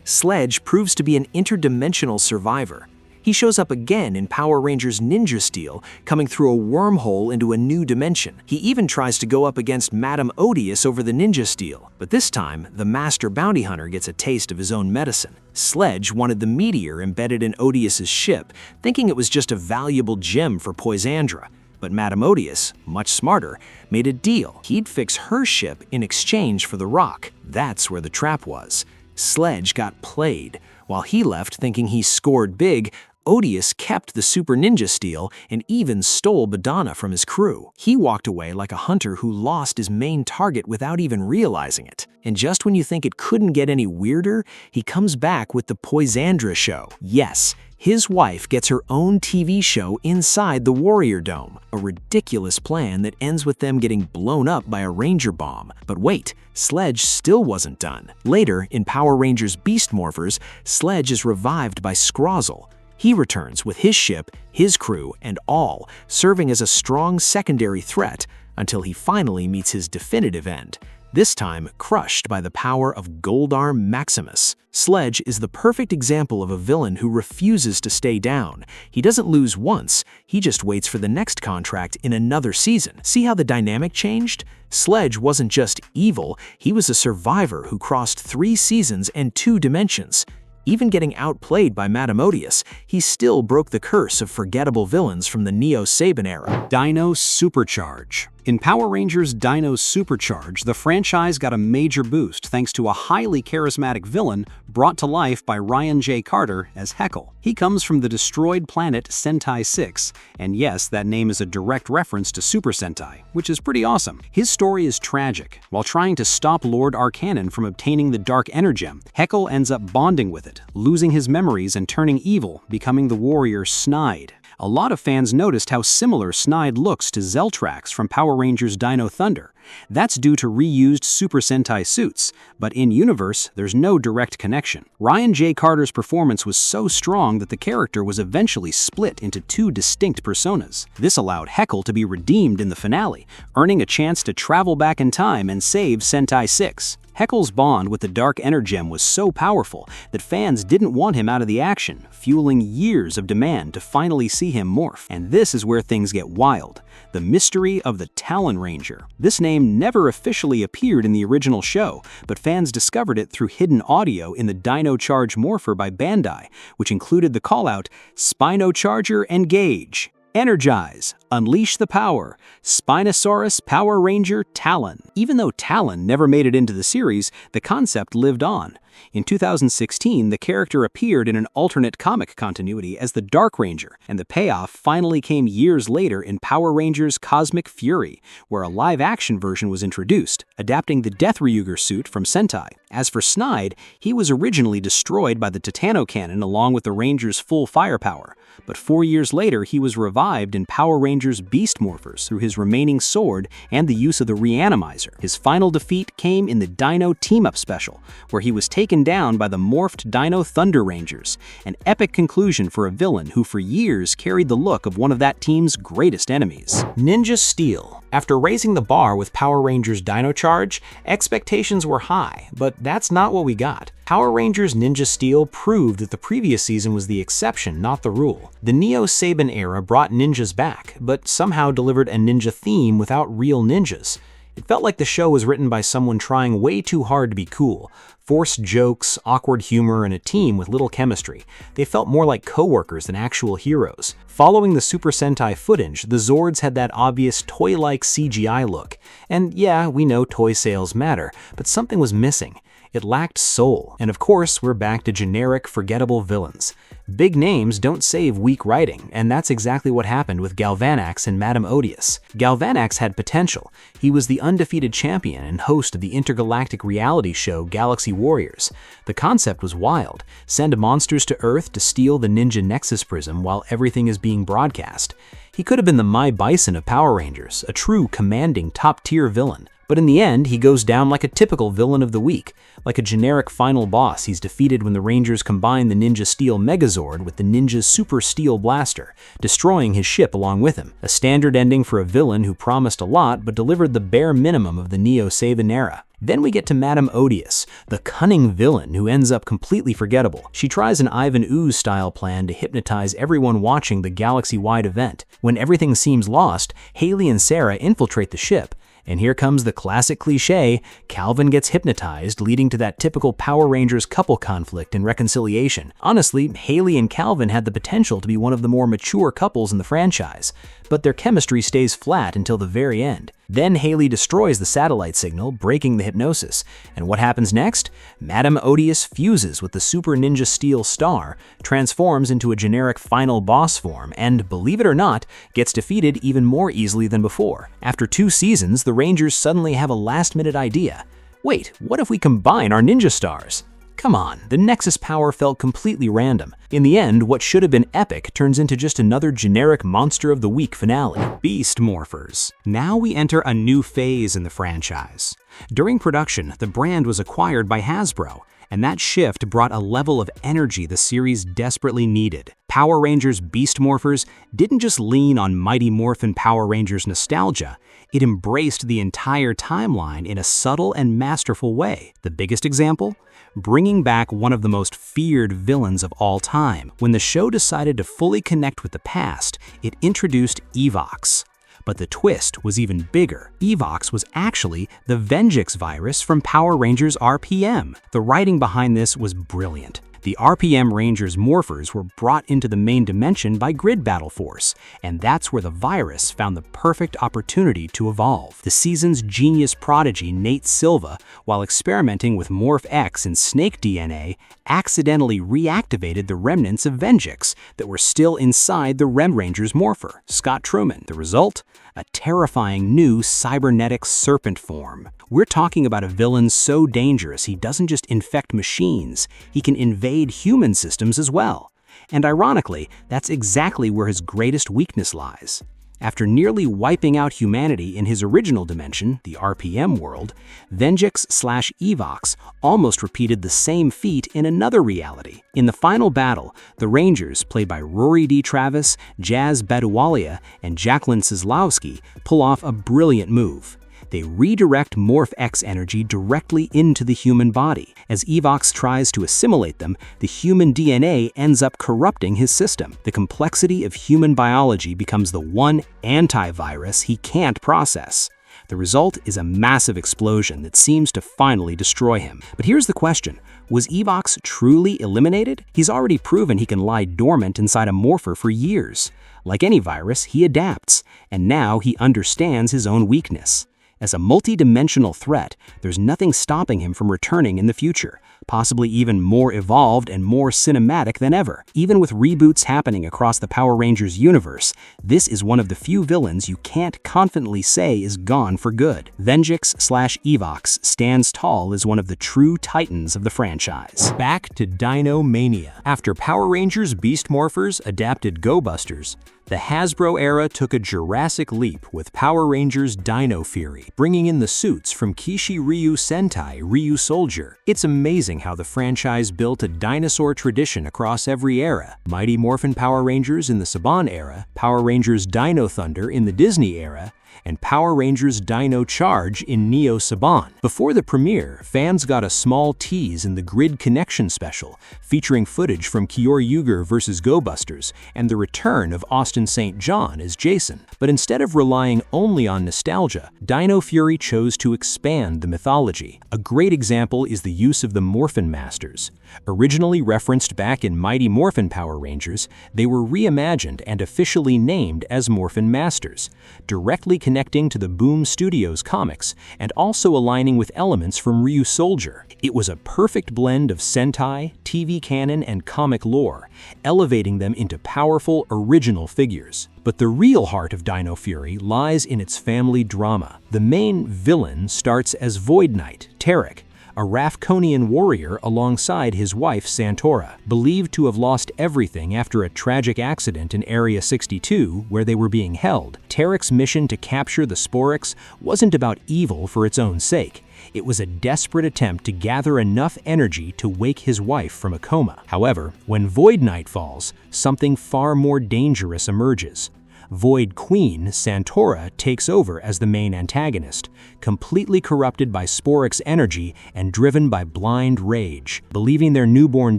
Sledge proves to be an interdimensional survivor. He shows up again in Power Rangers Ninja Steel, coming through a wormhole into a new dimension. He even tries to go up against Madame Odious over the Ninja Steel. But this time, the Master Bounty Hunter gets a taste of his own medicine. Sledge wanted the meteor embedded in Odious's ship, thinking it was just a valuable gem for Poisandra. But Madame Odious, much smarter, made a deal. He'd fix her ship in exchange for the rock. That's where the trap was. Sledge got played. While he left thinking he scored big, Odious kept the Super Ninja Steel and even stole Badana from his crew. He walked away like a hunter who lost his main target without even realizing it. And just when you think it couldn't get any weirder, he comes back with the Poisandra show. Yes, his wife gets her own TV show inside the Warrior Dome, a ridiculous plan that ends with them getting blown up by a Ranger bomb. But wait, Sledge still wasn't done. Later, in Power Rangers Beast Morphers, Sledge is revived by Scrozzle. He returns with his ship, his crew, and all, serving as a strong secondary threat until he finally meets his definitive end, this time crushed by the power of Goldarm Maximus. Sledge is the perfect example of a villain who refuses to stay down. He doesn't lose once, he just waits for the next contract in another season. See how the dynamic changed? Sledge wasn't just evil, he was a survivor who crossed 3 seasons and 2 dimensions. Even getting outplayed by Madame Odious, he still broke the curse of forgettable villains from the Neo-Saban era. Dino Supercharge. In Power Rangers Dino Supercharge, the franchise got a major boost thanks to a highly charismatic villain brought to life by Ryan J. Carter as Heckle. He comes from the destroyed planet Sentai 6, and yes, that name is a direct reference to Super Sentai, which is pretty awesome. His story is tragic. While trying to stop Lord Arcanon from obtaining the Dark Energem, Heckle ends up bonding with it, losing his memories and turning evil, becoming the warrior Snide. A lot of fans noticed how similar Snide looks to Zeltrax from Power Rangers Dino Thunder. That's due to reused Super Sentai suits, but in-universe, there's no direct connection. Ryan J. Carter's performance was so strong that the character was eventually split into 2 distinct personas. This allowed Heckle to be redeemed in the finale, earning a chance to travel back in time and save Sentai 6. Heckle's bond with the Dark Energem was so powerful that fans didn't want him out of the action, fueling years of demand to finally see him morph. And this is where things get wild. The mystery of the Talon Ranger. This name never officially appeared in the original show, but fans discovered it through hidden audio in the Dino Charge Morpher by Bandai, which included the callout, "Spino Charger Engage. Energize, unleash the power, Spinosaurus Power Ranger Talon." Even though Talon never made it into the series, the concept lived on. In 2016, the character appeared in an alternate comic continuity as the Dark Ranger, and the payoff finally came years later in Power Rangers Cosmic Fury, where a live-action version was introduced, adapting the Death Ryuger suit from Sentai. As for Snide, he was originally destroyed by the Titano Cannon along with the Rangers' full firepower, but 4 years later he was revived in Power Rangers Beast Morphers through his remaining sword and the use of the Reanimizer. His final defeat came in the Dino Team-Up Special, where he was taken down by the morphed Dino Thunder Rangers, an epic conclusion for a villain who for years carried the look of one of that team's greatest enemies. Ninja Steel. After raising the bar with Power Rangers Dino Charge, expectations were high, but that's not what we got. Power Rangers Ninja Steel proved that the previous season was the exception, not the rule. The Neo-Saban era brought ninjas back, but somehow delivered a ninja theme without real ninjas. It felt like the show was written by someone trying way too hard to be cool. Forced jokes, awkward humor, and a team with little chemistry. They felt more like co-workers than actual heroes. Following the Super Sentai footage, the Zords had that obvious toy-like CGI look. And yeah, we know toy sales matter, but something was missing. It lacked soul. And of course, we're back to generic, forgettable villains. Big names don't save weak writing, and that's exactly what happened with Galvanax and Madame Odious. Galvanax had potential. He was the undefeated champion and host of the intergalactic reality show Galaxy Warriors. The concept was wild. Send monsters to Earth to steal the Ninja Nexus Prism while everything is being broadcast. He could have been the My Bison of Power Rangers, a true commanding top-tier villain. But in the end, he goes down like a typical villain of the week, like a generic final boss he's defeated when the Rangers combine the Ninja Steel Megazord with the Ninja's Super Steel Blaster, destroying his ship along with him. A standard ending for a villain who promised a lot but delivered the bare minimum of the Neo-Saban era. Then we get to Madame Odious, the cunning villain who ends up completely forgettable. She tries an Ivan Ooze-style plan to hypnotize everyone watching the galaxy-wide event. When everything seems lost, Haley and Sarah infiltrate the ship, and here comes the classic cliche, Calvin gets hypnotized, leading to that typical Power Rangers couple conflict and reconciliation. Honestly, Haley and Calvin had the potential to be one of the more mature couples in the franchise, but their chemistry stays flat until the very end. Then Haley destroys the satellite signal, breaking the hypnosis. And what happens next? Madame Odious fuses with the Super Ninja Steel Star, transforms into a generic final boss form, and, believe it or not, gets defeated even more easily than before. After 2 seasons, the Rangers suddenly have a last-minute idea. Wait, what if we combine our ninja stars? Come on, the Nexus power felt completely random. In the end, what should have been epic turns into just another generic Monster of the Week finale. Beast Morphers. Now we enter a new phase in the franchise. During production, the brand was acquired by Hasbro, and that shift brought a level of energy the series desperately needed. Power Rangers Beast Morphers didn't just lean on Mighty Morphin Power Rangers nostalgia, it embraced the entire timeline in a subtle and masterful way. The biggest example? Bringing back one of the most feared villains of all time. When the show decided to fully connect with the past, it introduced Evox. But the twist was even bigger. Evox was actually the Venjix virus from Power Rangers RPM. The writing behind this was brilliant. The RPM Rangers Morphers were brought into the main dimension by Grid Battle Force, and that's where the virus found the perfect opportunity to evolve. The season's genius prodigy Nate Silva, while experimenting with Morph X and snake DNA, accidentally reactivated the remnants of Venjix that were still inside the Rem Rangers Morpher, Scott Truman. The result? A terrifying new cybernetic serpent form. We're talking about a villain so dangerous he doesn't just infect machines, he can invade human systems as well. And ironically, that's exactly where his greatest weakness lies. After nearly wiping out humanity in his original dimension, the RPM world, Venjix/Evox almost repeated the same feat in another reality. In the final battle, the Rangers, played by Rory D. Travis, Jazz Baduwalia, and Jacqueline Sislowski, pull off a brilliant move. They redirect Morph X energy directly into the human body. As Evox tries to assimilate them, the human DNA ends up corrupting his system. The complexity of human biology becomes the one antivirus he can't process. The result is a massive explosion that seems to finally destroy him. But here's the question. Was Evox truly eliminated? He's already proven he can lie dormant inside a morpher for years. Like any virus, he adapts, and now he understands his own weakness. As a multi-dimensional threat, there's nothing stopping him from returning in the future, possibly even more evolved and more cinematic than ever. Even with reboots happening across the Power Rangers universe, this is one of the few villains you can't confidently say is gone for good. Venjix/Evox stands tall as one of the true titans of the franchise. Back to Dino Mania. After Power Rangers Beast Morphers adapted Go Busters, the Hasbro era took a Jurassic leap with Power Rangers Dino Fury, bringing in the suits from Kishi Ryu Sentai Ryu Soldier. It's amazing how the franchise built a dinosaur tradition across every era. Mighty Morphin Power Rangers in the Saban era, Power Rangers Dino Thunder in the Disney era, and Power Rangers Dino Charge in Neo Saban. Before the premiere, fans got a small tease in the Grid Connection special, featuring footage from Kyoryuger vs. Go Busters and the return of Austin St. John as Jason. But instead of relying only on nostalgia, Dino Fury chose to expand the mythology. A great example is the use of the Morphin Masters. Originally referenced back in Mighty Morphin Power Rangers, they were reimagined and officially named as Morphin Masters, directly connecting to the Boom Studios comics and also aligning with elements from Ryu Soldier. It was a perfect blend of Sentai, TV canon, and comic lore, elevating them into powerful, original figures. But the real heart of Dino Fury lies in its family drama. The main villain starts as Void Knight, Tarek, a Ravkonian warrior alongside his wife Santora. Believed to have lost everything after a tragic accident in Area 62 where they were being held, Tarek's mission to capture the Sporix wasn't about evil for its own sake. It was a desperate attempt to gather enough energy to wake his wife from a coma. However, when Void Knight falls, something far more dangerous emerges. Void Queen, Santora, takes over as the main antagonist, completely corrupted by Sporix energy and driven by blind rage. Believing their newborn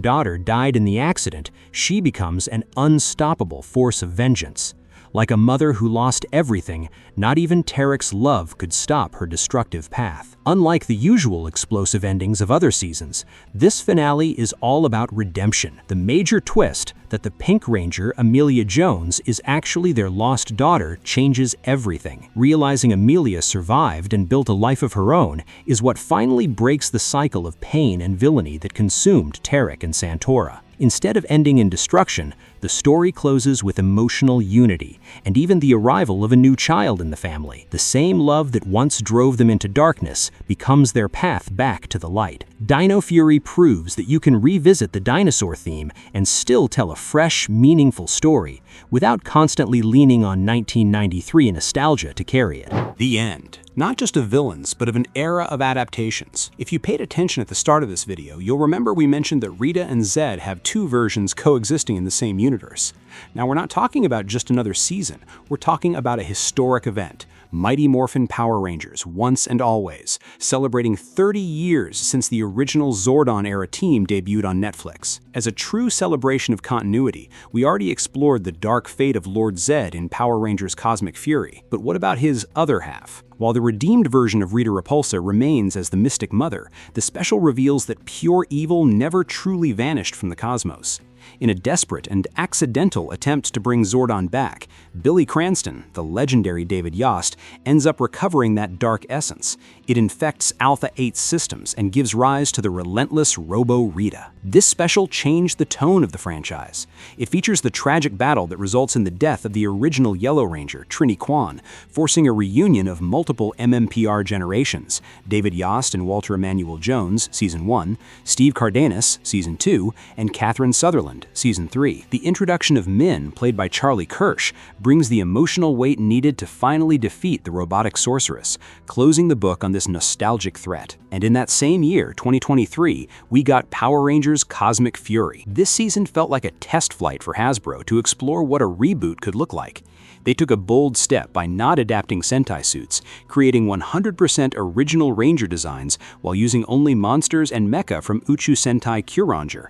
daughter died in the accident, she becomes an unstoppable force of vengeance. Like a mother who lost everything, not even Tarek's love could stop her destructive path. Unlike the usual explosive endings of other seasons, this finale is all about redemption. The major twist that the Pink Ranger, Amelia Jones, is actually their lost daughter changes everything. Realizing Amelia survived and built a life of her own is what finally breaks the cycle of pain and villainy that consumed Tarek and Santora. Instead of ending in destruction, the story closes with emotional unity and even the arrival of a new child in the family. The same love that once drove them into darkness becomes their path back to the light. Dino Fury proves that you can revisit the dinosaur theme and still tell a fresh, meaningful story without constantly leaning on 1993 nostalgia to carry it. The end. Not just of villains, but of an era of adaptations. If you paid attention at the start of this video, you'll remember we mentioned that Rita and Zedd have two versions coexisting in the same universe. Now, we're not talking about just another season, we're talking about a historic event. Mighty Morphin Power Rangers, Once and Always, celebrating 30 years since the original Zordon Era team debuted on Netflix. As a true celebration of continuity, we already explored the dark fate of Lord Zedd in Power Rangers Cosmic Fury, but what about his other half? While the redeemed version of Rita Repulsa remains as the Mystic Mother, the special reveals that pure evil never truly vanished from the cosmos. In a desperate and accidental attempt to bring Zordon back, Billy Cranston, the legendary David Yost, ends up recovering that dark essence. It infects Alpha 8's systems and gives rise to the relentless Robo-Rita. This special changed the tone of the franchise. It features the tragic battle that results in the death of the original Yellow Ranger, Trini Kwan, forcing a reunion of multiple MMPR generations: David Yost and Walter Emmanuel Jones, Season 1, Steve Cardenas, Season 2, and Catherine Sutherland, Season 3. The introduction of Min, played by Charlie Kirsch, brings the emotional weight needed to finally defeat the robotic sorceress, closing the book on this nostalgic threat. And in that same year, 2023, we got Power Rangers Cosmic Fury. This season felt like a test flight for Hasbro to explore what a reboot could look like. They took a bold step by not adapting Sentai suits, creating 100% original Ranger designs while using only monsters and mecha from Uchu Sentai Kyuranger,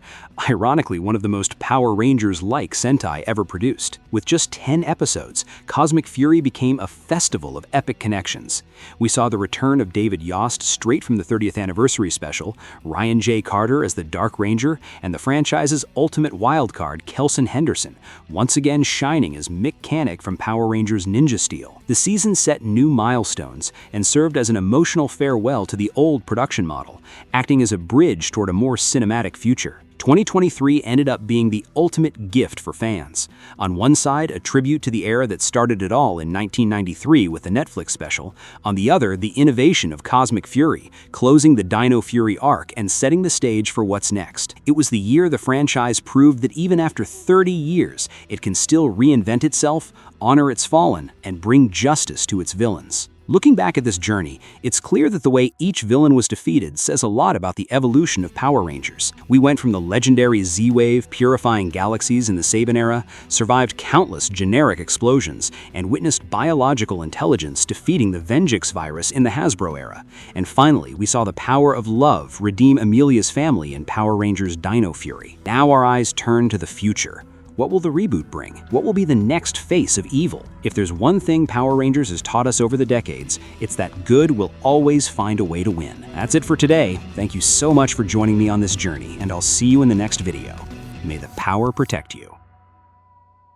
ironically one of the most Power Rangers-like Sentai ever produced. With just 10 episodes, Cosmic Fury became a festival of epic connections. We saw the return of David Yost straight from the 30th anniversary special, Ryan J. Carter as the Dark Ranger, and the franchise's ultimate wildcard, Kelson Henderson, once again shining as Mick Canick from Power Rangers Ninja Steel. The season set new milestones and served as an emotional farewell to the old production model, acting as a bridge toward a more cinematic future. 2023 ended up being the ultimate gift for fans. On one side, a tribute to the era that started it all in 1993 with the Netflix special. On the other, the innovation of Cosmic Fury, closing the Dino Fury arc and setting the stage for what's next. It was the year the franchise proved that even after 30 years, it can still reinvent itself, honor its fallen, and bring justice to its villains. Looking back at this journey, it's clear that the way each villain was defeated says a lot about the evolution of Power Rangers. We went from the legendary Z-Wave purifying galaxies in the Saban era, survived countless generic explosions, and witnessed biological intelligence defeating the Venjix virus in the Hasbro era. And finally, we saw the power of love redeem Amelia's family in Power Rangers Dino Fury. Now our eyes turn to the future. What will the reboot bring? What will be the next face of evil? If there's one thing Power Rangers has taught us over the decades, it's that good will always find a way to win. That's it for today. Thank you so much for joining me on this journey, and I'll see you in the next video. May the power protect you.